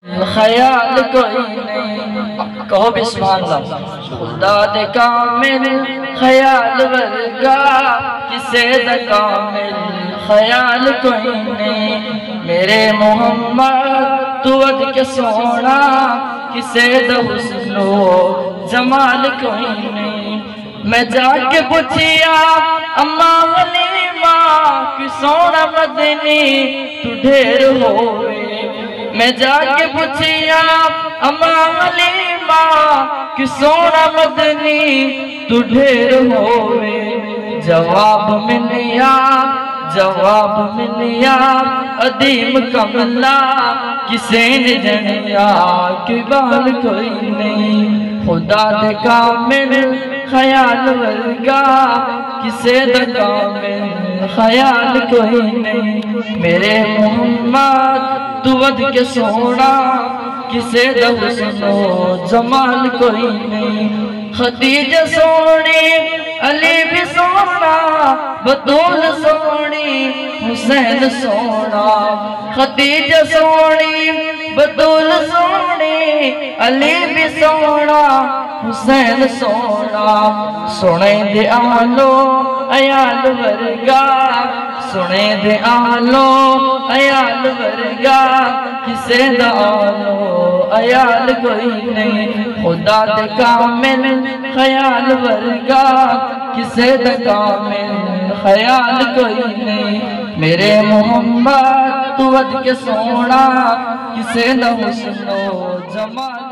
خیال کوئی نہیں، کہو بسم اللہ۔ خدا دے کامل خیال ورگا کسے دا کامل خیال کوئی نہیں، میرے محمد تو ود کے سونا کسے دا حسن و جمال کوئی نہیں۔ میں جا کے پوچھیا اماں ولیمہ کہ سونا مدنی تو ڈھیر ہوئے، میں جا کے پوچھیا اماں ولیمہ کہ سونا مدنی تو ڈھیر ہوئے، جواب ملیا عدیم کملا کسے نے جنیا کہ بال کوئی نہیں، خدا دے کامل خیال ورگا کسے دا کامل خیال کوئی نہیں، میرے محمد تو ود کے سونا کسے دا حسن و جمال کوئی نہیں، خدیجہ سونی علی بھی سونا بطول سونی حسین سونا، خدیجہ سونی بطول سونی علی بھی سونا حسین سونا، سنے دے آلو عیال ورگا سنے دے آلو عیال ورگا کسے دا آلو عیال کوئی نہیں، خدا دے کامل خیال ورگا کسے دا کامل خیال کوئی نہیں، میرے محمد تو ود کے سونا کسے دا حسن و جمال